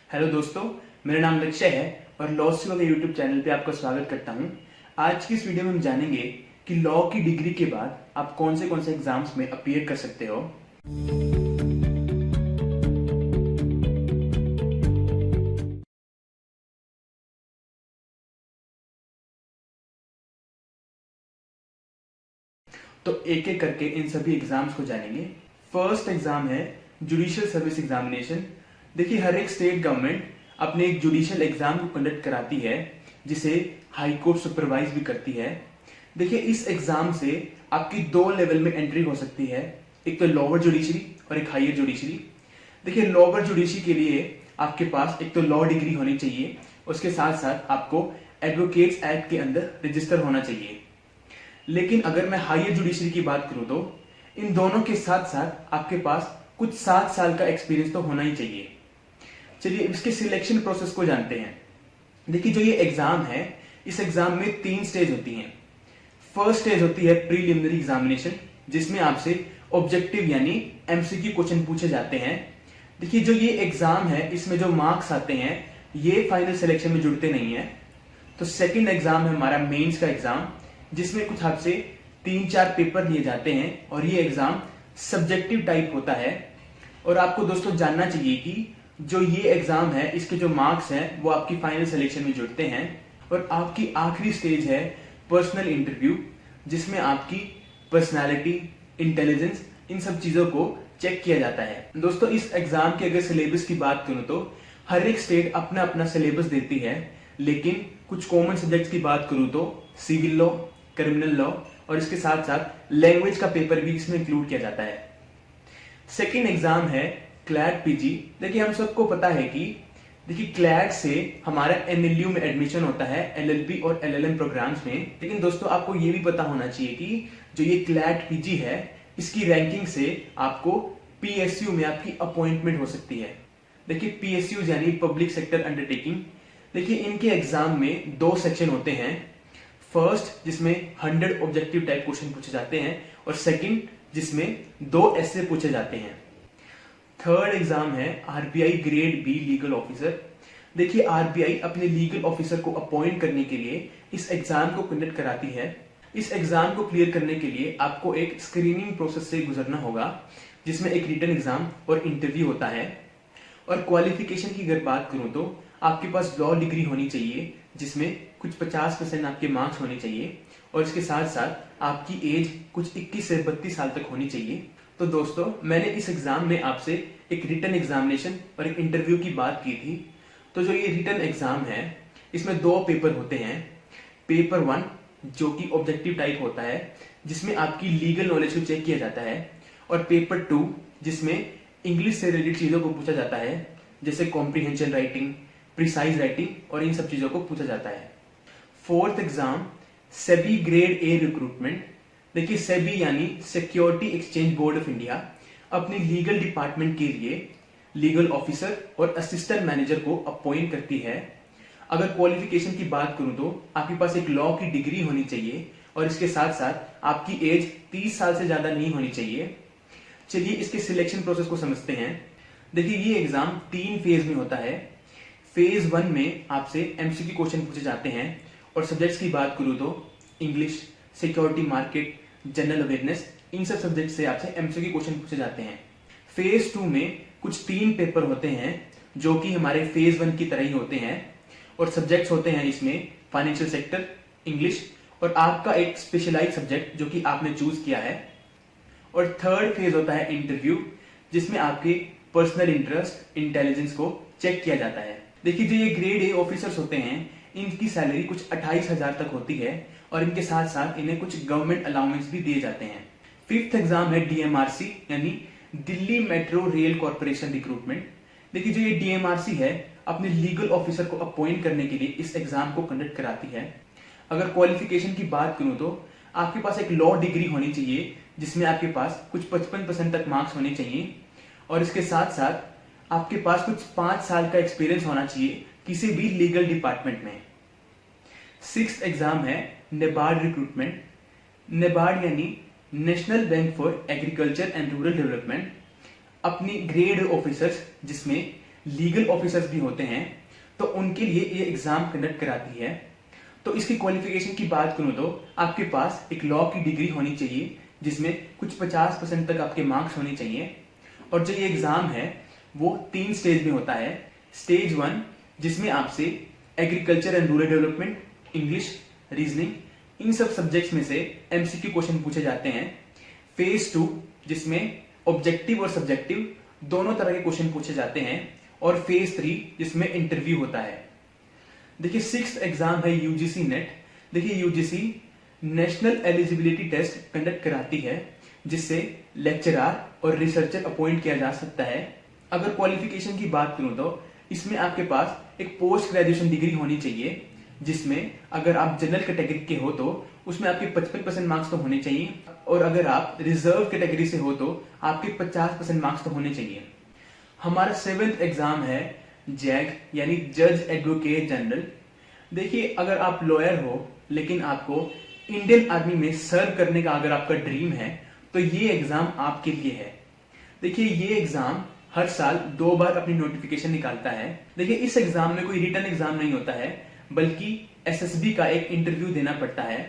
Hello दोस्तों, मेरा नाम लक्ष्य है और लॉ स्कूल के यूट्यूब चैनल पे आपका स्वागत करता हूं। आज की इस वीडियो में हम जानेंगे कि लॉ की डिग्री के बाद आप कौन से एग्जाम्स में अपीयर कर सकते हो। तो एक एक करके इन सभी एग्जाम्स को जानेंगे। फर्स्ट एग्जाम है जुडिशियल सर्विस एग्जामिनेशन। देखिए, हर एक स्टेट गवर्नमेंट अपने एक जुडिशियल एग्जाम को कंडक्ट कराती है, जिसे हाई कोर्ट सुपरवाइज भी करती है। देखिए, इस एग्जाम से आपकी दो लेवल में एंट्री हो सकती है, एक तो लोअर जुडिशरी और एक हायर जुडिशरी। देखिए, लोअर जुडिशरी के लिए आपके पास एक तो लॉ डिग्री होनी चाहिए, उसके साथ साथ आपको एडवोकेट्स एक्ट के अंदर रजिस्टर होना चाहिए। लेकिन अगर मैं हायर जुडिशरी की बात करूं तो इन दोनों के साथ साथ आपके पास कुछ 7 साल का एक्सपीरियंस तो होना ही चाहिए। चलिए इसके सिलेक्शन प्रोसेस को जानते हैं। देखिए, जो ये एग्जाम है, इस एग्जाम में 3 स्टेज होती हैं। फर्स्ट स्टेज होती है प्रीलिमिनरी एग्जामिनेशन, जिसमें आपसे ऑब्जेक्टिव यानी एमसीक्यू क्वेश्चन पूछे जाते हैं। देखिए, जो ये एग्जाम है, इसमें जो मार्क्स आते हैं ये फाइनल सिलेक्शन में जुड़ते नहीं है। तो सेकंड एग्जाम है हमारा मेंस का एग्जाम, जिसमें कुछ आपसे 3-4 पेपर लिए जाते हैं और ये एग्जाम सब्जेक्टिव टाइप होता है। और आपको दोस्तों जानना चाहिए कि जो ये एग्जाम है, इसके जो मार्क्स हैं वो आपकी फाइनल सिलेक्शन में जुड़ते हैं। और आपकी आखिरी स्टेज है पर्सनल इंटरव्यू, जिसमें आपकी पर्सनालिटी, इंटेलिजेंस, इन सब चीजों को चेक किया जाता है। दोस्तों, इस एग्जाम के अगर सिलेबस की बात करूं तो हर एक स्टेट अपना अपना सिलेबस देती है, लेकिन कुछ कॉमन सब्जेक्ट्स की बात करूं तो सिविल लॉ, क्रिमिनल लॉ और इसके साथ साथ लैंग्वेज का पेपर भी इसमें इंक्लूड किया जाता है। सेकेंड एग्जाम है क्लैट पीजी। देखिए, हम सबको पता है कि देखिए क्लैट से हमारा एमएलयू में एडमिशन होता है, एलएलबी और एलएलएम प्रोग्राम्स में। लेकिन दोस्तों, आपको ये भी पता होना चाहिए कि जो ये क्लैट पीजी है, इसकी रैंकिंग से आपको पीएसयू में आपकी अपॉइंटमेंट हो सकती है। देखिए, पीएसयू यानी पब्लिक सेक्टर अंडरटेकिंग। देखिए, इनके एग्जाम में 2 सेक्शन होते हैं। फर्स्ट, जिसमें 100 ऑब्जेक्टिव टाइप क्वेश्चन पूछे जाते हैं, और सेकंड, जिसमें 2 ऐसे पूछे जाते हैं। थर्ड एग्जाम है RBI grade be legal officer. देखिए, आरबीआई अपने लीगल ऑफिसर को अपॉइंट करने के लिए इस एग्जाम को कंडक्ट कराती है। इस एग्जाम को क्लियर करने के लिए आपको एक स्क्रीनिंग प्रोसेस से गुजरना होगा, जिसमें एक रिटन एग्जाम और इंटरव्यू होता है। और क्वालिफिकेशन की अगर बात करूं तो आपके पास लॉ डिग्री होनी चाहिए, जिसमें कुछ 50% आपके मार्क्स होने चाहिए, और इसके साथ साथ आपकी एज कुछ 21 से 32 साल तक होनी चाहिए। तो दोस्तों, मैंने इस एग्जाम में आपसे एक रिटन एग्जामिनेशन और एक इंटरव्यू की बात की थी। तो जो ये रिटन एग्जाम है, इसमें 2 पेपर होते हैं। पेपर 1 जो कि ऑब्जेक्टिव टाइप होता है, जिसमें आपकी लीगल नॉलेज को चेक किया जाता है, और पेपर 2 जिसमें इंग्लिश से रिलेटेड चीजों को पूछा जाता है, जैसे कॉम्प्रिहेंशन राइटिंग, प्रिसाइज राइटिंग और इन सब चीजों को पूछा जाता है। Fourth exam SEBI grade A recruitment. देखिए, सेबी यानी security exchange board of India अपनी लीगल डिपार्टमेंट के लिए लीगल ऑफिसर और असिस्टेंट मैनेजर को अपॉइंट करती है। अगर क्वालिफिकेशन की बात करूं तो आपके पास एक लॉ की डिग्री होनी चाहिए, और इसके साथ साथ आपकी एज 30 साल से ज्यादा नहीं होनी चाहिए। चलिए इसके सिलेक्शन प्रोसेस को समझते हैं। देखिए, ये एग्जाम 3 फेज में होता है। फेज 1 में आपसे एमसीक्यू क्वेश्चन पूछे जाते हैं, और सब्जेक्ट्स की बात करूं तो English, security market, general awareness, इन सब सब्जेक्ट से आपसे एमसीक्यू क्वेश्चन पूछे जाते हैं। फेज 2 में कुछ 3 पेपर होते हैं, जो कि हमारे फेज 1 की तरह ही होते हैं, और सब्जेक्ट्स होते हैं इसमें फाइनेंशियल सेक्टर, इंग्लिश और आपका एक स्पेशलाइज सब्जेक्ट जो कि आपने चूज किया है। और थर्ड फेज होता है इंटरव्यू, जिसमें आपके पर्सनल इंटरेस्ट, इंटेलिजेंस को चेक किया जाता है। देखिए, जो ये ग्रेड ए ऑफिसर्स होते हैं, इनकी सैलरी कुछ 28,000 तक होती है, और इनके साथ साथ इन्हें कुछ गवर्नमेंट अलाउंस भी दिए जाते हैं। फिफ्थ एग्जाम है डीएमआरसी यानी Delhi metro rail corporation recruitment. देखिए, जो ये डीएमआरसी है, अपने लीगल ऑफिसर को अपॉइंट करने के लिए इस एग्जाम को कंडक्ट कराती है। अगर क्वालिफिकेशन की बात करूं तो आपके पास एक लॉ डिग्री होनी चाहिए, जिसमें आपके पास कुछ 55% तक मार्क्स होने चाहिए, और इसके साथ साथ आपके पास कुछ 5 साल का एक्सपीरियंस होना चाहिए किसी भी लीगल डिपार्टमेंट में। सिक्स्थ एग्जाम है नेबार्ड रिक्रूटमेंट। नेबार्ड यानी national bank for agriculture and rural development अपनी ग्रेड ऑफिसर्स, जिसमें लीगल ऑफिसर्स भी होते हैं, तो उनके लिए ये एग्जाम कंडक्ट कराती है। तो इसकी क्वालिफिकेशन की बात करूं तो आपके पास एक लॉ की डिग्री होनी चाहिए, जिसमें कुछ 50% तक आपके मार्क्स होने चाहिए। और जो ये एग्जाम है वो 3 स्टेज में होता है। स्टेज 1 जिसमें आपसे agriculture and rural development, English, reasoning, इन सब सब्जेक्ट्स में से एमसीक्यू क्वेश्चन पूछे जाते हैं। फेज 2 जिसमें ऑब्जेक्टिव और सब्जेक्टिव दोनों तरह के क्वेश्चन पूछे जाते हैं। और फेज 3 जिसमें इंटरव्यू होता है। देखिए 6th एग्जाम है यूजीसी नेट। देखिए UGC National Eligibility Test conduct कराती है, जिससे लेक्चरर और रिसर्चर अपॉइंट किया जा सकता है। अगर क्वालिफिकेशन की बात करूं तो इसमें आपके पास एक पोस्ट ग्रेजुएशन डिग्री होनी चाहिए, जिसमें अगर आप जनरल कैटेगरी के हो तो उसमें आपके 55% मार्क्स तो होने चाहिए, और अगर आप रिजर्व कैटेगरी से हो तो आपके 50% मार्क्स तो होने चाहिए। हमारा 7th एग्जाम है जैग यानी जज एडवोकेट जनरल। देखिए अगर आप लॉयर हो लेकिन आपको इंडियन आर्मी में सर्व करने का अगर आपका ड्रीम है तो ये एग्जाम आपके लिए है। देखिए ये एग्जाम हर साल 2 बार अपनी नोटिफिकेशन निकालता है। देखिए इस एग्जाम में कोई रिटन एग्जाम नहीं होता है, बल्कि एसएसबी का एक इंटरव्यू देना पड़ता है,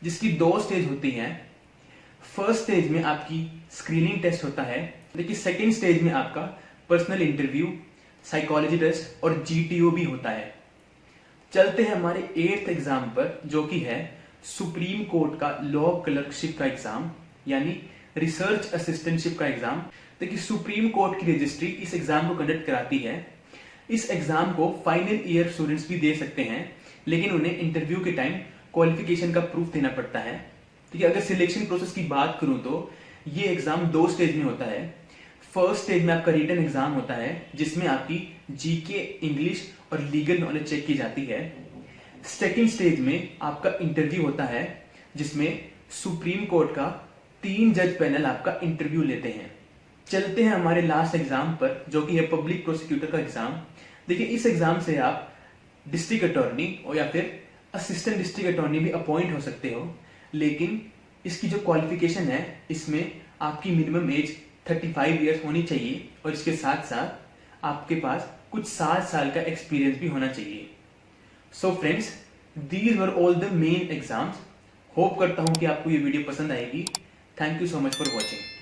जिसकी 2 स्टेज होती हैं। फर्स्ट स्टेज में आपकी स्क्रीनिंग टेस्ट होता है। देखिए सेकेंड स्टेज में आपका पर्सनल इंटरव्यू, साइकोलॉजी टेस्ट और जीटीओ भी होता है। चलते हैं हमारे 8th एग्जाम पर, जो कि है सुप्रीम कोर्ट का लॉ क्लर्कशिप का एग्जाम यानी रिसर्च असिस्टेंटशिप का एग्जाम। देखिए सुप्रीम कोर्ट की रजिस्ट्री इस एग्जाम को कंडक्ट कराती है। इस एग्जाम को फाइनल ईयर स्टूडेंट्स भी दे सकते हैं, लेकिन उन्हें इंटरव्यू के टाइम क्वालिफिकेशन का प्रूफ देना पड़ता है। ठीक है, अगर सिलेक्शन प्रोसेस की बात करूं तो ये एग्जाम 2 स्टेज में होता है। फर्स्ट स्टेज में आपका रिटन एग्जाम होता है, जिसमें आपकी जीके, इंग्लिश और लीगल नॉलेज चेक की जाती है। सेकेंड स्टेज में आपका इंटरव्यू होता है, जिसमें सुप्रीम कोर्ट का 3 जज पैनल आपका इंटरव्यू लेते हैं। चलते हैं हमारे लास्ट एग्जाम पर, जो कि है पब्लिक प्रोसिक्यूटर का एग्जाम। देखिए इस एग्जाम से आप डिस्ट्रिक्ट अटॉर्नी और या फिर असिस्टेंट डिस्ट्रिक्ट अटॉर्नी भी अपॉइंट हो सकते हो, लेकिन इसकी जो क्वालिफिकेशन है इसमें आपकी मिनिमम एज 35 ईयर्स होनी चाहिए, और इसके साथ साथ आपके पास कुछ 7 साल का एक्सपीरियंस भी होना चाहिए। So friends, these were all the main exams. Hope करता हूं कि आपको ये वीडियो पसंद आएगी। Thank you so much for watching.